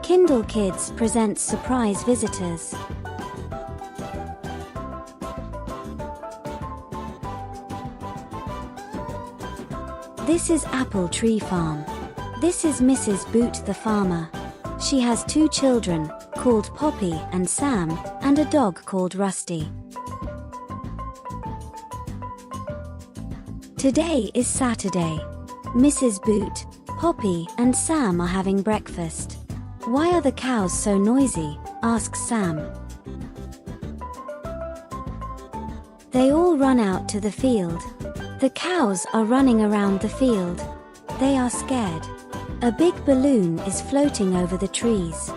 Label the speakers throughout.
Speaker 1: Kindlekids presents surprise visitors. This is Apple Tree Farm. This is Mrs. Boot the farmer. She has 2 children, called Poppy and Sam, and a dog called Rusty. Today is Saturday. Mrs. Boot, Poppy, and Sam are having breakfast. Why are the cows so noisy? Asks Sam. They all run out to the field. The cows are running around the field. They are scared. A big balloon is floating over the trees.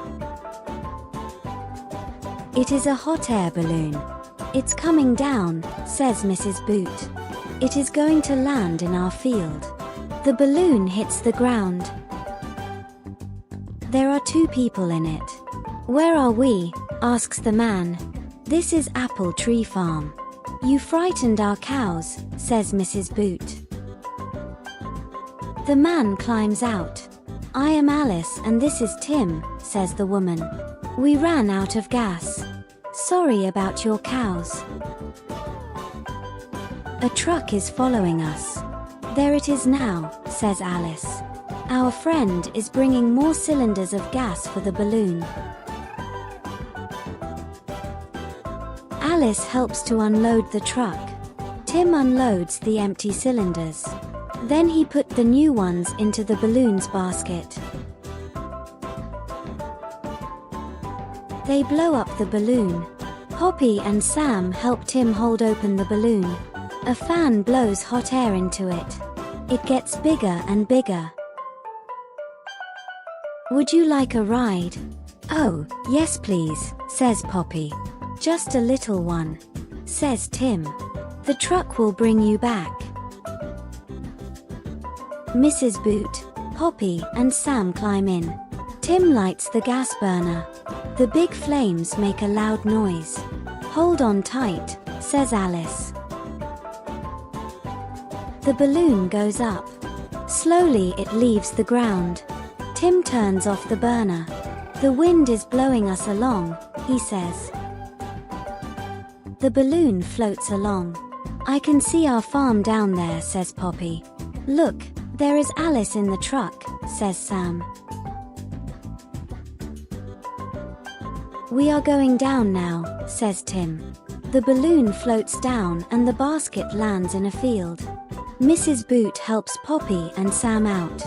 Speaker 1: It is a hot air balloon. It's coming down, says Mrs. Boot. It is going to land in our field. The balloon hits the ground. There are 2 people in it. Where are we? Asks the man. This is Apple Tree Farm. You frightened our cows, says Mrs. Boot. The man climbs out. I am Alice and this is Tim, says the woman. We ran out of gas. Sorry about your cows. A truck is following us. There it is now, says Alice. Our friend is bringing more cylinders of gas for the balloon. Alice helps to unload the truck. Tim unloads the empty cylinders. Then he put the new ones into the balloon's basket. They blow up the balloon. Poppy and Sam help Tim hold open the balloon. A fan blows hot air into it. It gets bigger and bigger. Would you like a ride? Oh, yes please, says Poppy. Just a little one, says Tim. The truck will bring you back. Mrs. Boot, Poppy, and Sam climb in. Tim lights the gas burner. The big flames make a loud noise. Hold on tight, says Alice. The balloon goes up. Slowly it leaves the ground. Tim turns off the burner. The wind is blowing us along, he says. The balloon floats along. I can see our farm down there, says Poppy. Look, there is Alice in the truck, says Sam. We are going down now, says Tim. The balloon floats down and the basket lands in a field. Mrs. Boot helps Poppy and Sam out.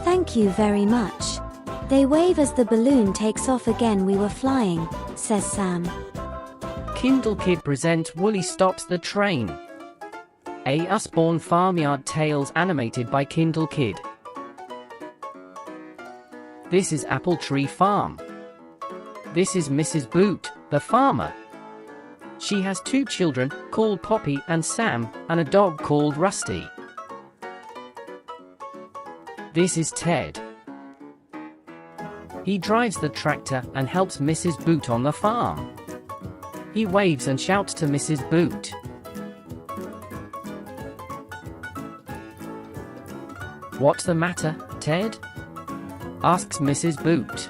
Speaker 1: Thank you very much. They wave as the balloon takes off again. We were flying, says Sam.
Speaker 2: Kindlekid presents Woolly Stops the Train. A Usborne Farmyard Tales animated by Kindlekid. This is Apple Tree Farm. This is Mrs. Boot, the farmer. She has 2 children, called Poppy and Sam, and a dog called Rusty. This is Ted. He drives the tractor and helps Mrs. Boot on the farm. He waves and shouts to Mrs. Boot. What's the matter, Ted? Asks Mrs. Boot.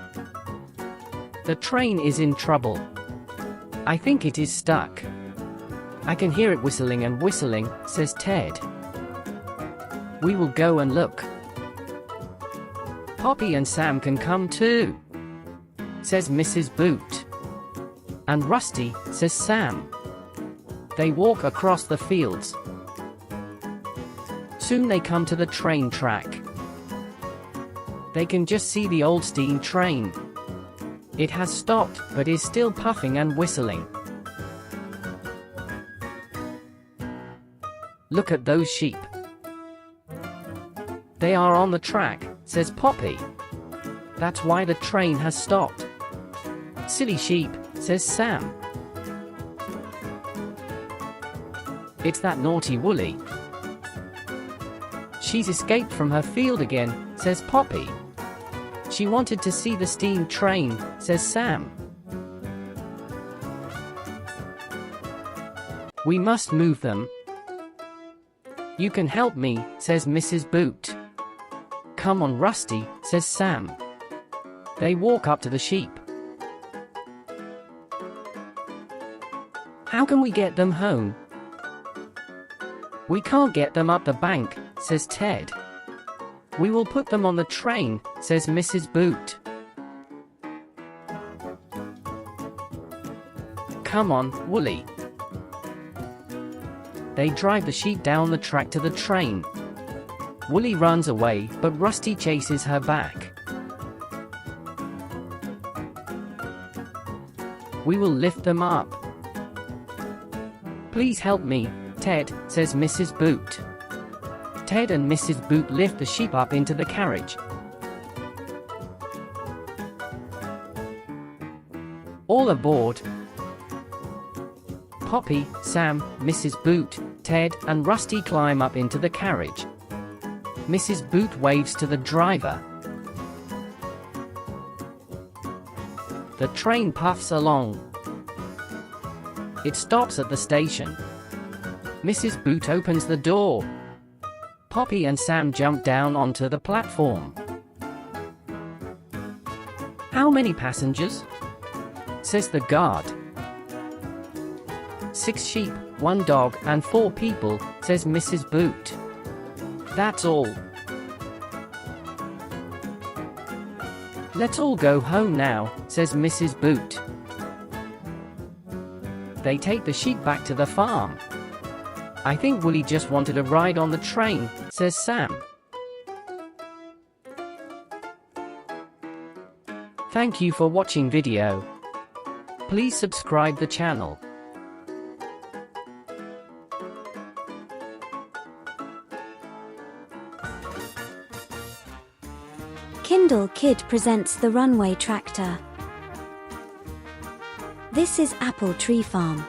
Speaker 2: The train is in trouble. I think it is stuck. I can hear it whistling and whistling, says Ted. We will go and look. Poppy and Sam can come too, says Mrs. Boot. And Rusty, says Sam. They walk across the fields. Soon they come to the train track. They can just see the old steam train. It has stopped, but is still puffing and whistling. Look at those sheep. They are on the track, says Poppy. That's why the train has stopped. Silly sheep, says Sam. It's that naughty Woolly. She's escaped from her field again, says Poppy. She wanted to see the steam train, says Sam. We must move them. You can help me, says Mrs. Boot. Come on, Rusty, says Sam. They walk up to the sheep. How can we get them home? We can't get them up the bank, says Ted. We will put them on the train, says Mrs. Boot. Come on, Wooly. They drive the sheep down the track to the train. Wooly runs away, but Rusty chases her back. We will lift them up. Please help me, Ted, says Mrs. Boot. Ted and Mrs. Boot lift the sheep up into the carriage. All aboard. Poppy, Sam, Mrs. Boot, Ted, and Rusty climb up into the carriage. Mrs. Boot waves to the driver. The train puffs along. It stops at the station. Mrs. Boot opens the door. Poppy and Sam jump down onto the platform. How many passengers? Says the guard. 6 sheep, 1 dog, and 4 people, says Mrs. Boot. That's all. Let's all go home now, says Mrs. Boot. They take the sheep back to the farm. I think Wooly just wanted a ride on the train, says Sam. Thank you for watching video. Please subscribe the channel.
Speaker 1: Kindlekid presents the Runway Tractor. This is Apple Tree Farm.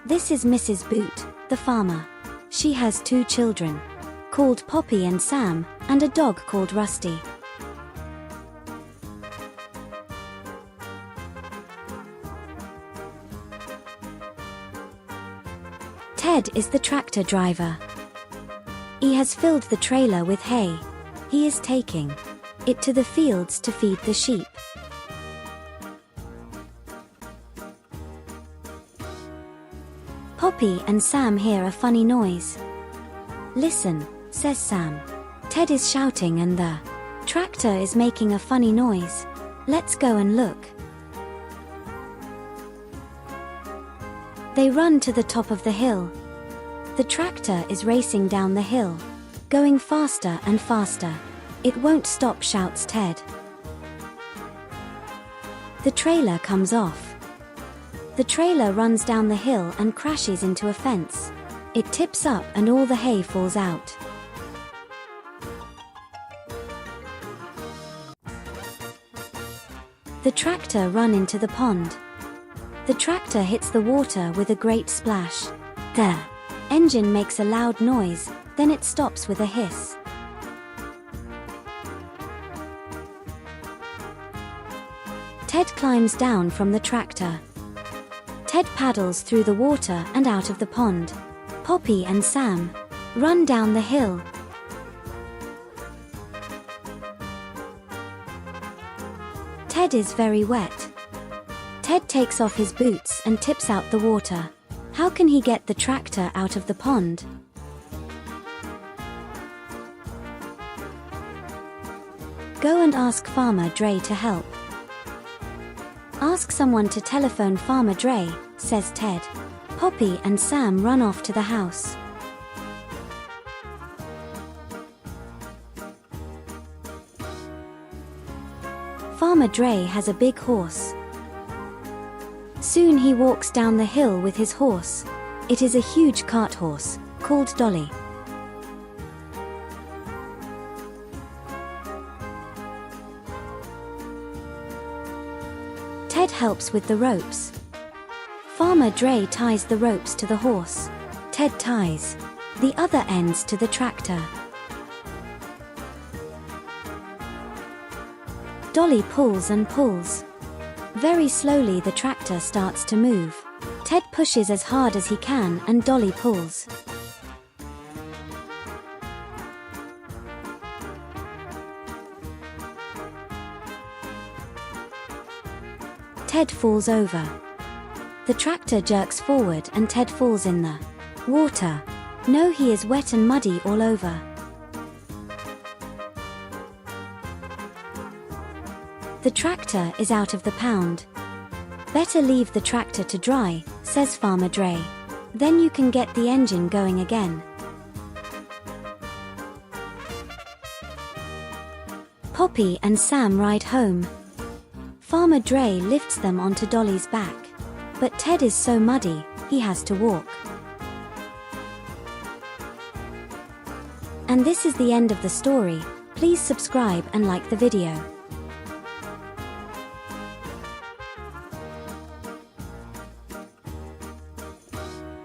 Speaker 1: This is Mrs. Boot, the farmer. She has 2 children, called Poppy and Sam, and a dog called Rusty. Ted is the tractor driver. He has filled the trailer with hay. He is taking it to the fields to feed the sheep. Poppy and Sam hear a funny noise. Listen, says Sam. Ted is shouting and the tractor is making a funny noise. Let's go and look. They run to the top of the hill. The tractor is racing down the hill, going faster and faster. It won't stop, shouts Ted. The trailer comes off. The trailer runs down the hill and crashes into a fence. It tips up and all the hay falls out. The tractor runs into the pond. The tractor hits the water with a great splash. The engine makes a loud noise, then it stops with a hiss. Ted climbs down from the tractor. Ted paddles through the water and out of the pond. Poppy and Sam run down the hill. Ted is very wet. Ted takes off his boots and tips out the water. How can he get the tractor out of the pond? Go and ask Farmer Dre to help. Ask someone to telephone Farmer Dre, says Ted. Poppy and Sam run off to the house. Farmer Dre has a big horse. Soon he walks down the hill with his horse. It is a huge cart horse, called Dolly. Ted helps with the ropes. Farmer Dre ties the ropes to the horse. Ted ties the other ends to the tractor. Dolly pulls and pulls. Very slowly the tractor starts to move. Ted pushes as hard as he can and Dolly pulls. Ted falls over. The tractor jerks forward and Ted falls in the water. No, he is wet and muddy all over. The tractor is out of the pound. Better leave the tractor to dry, says Farmer Dre. Then you can get the engine going again. Poppy and Sam ride home. Farmer Dre lifts them onto Dolly's back. But Ted is so muddy, he has to walk. And this is the end of the story. Please subscribe and like the video.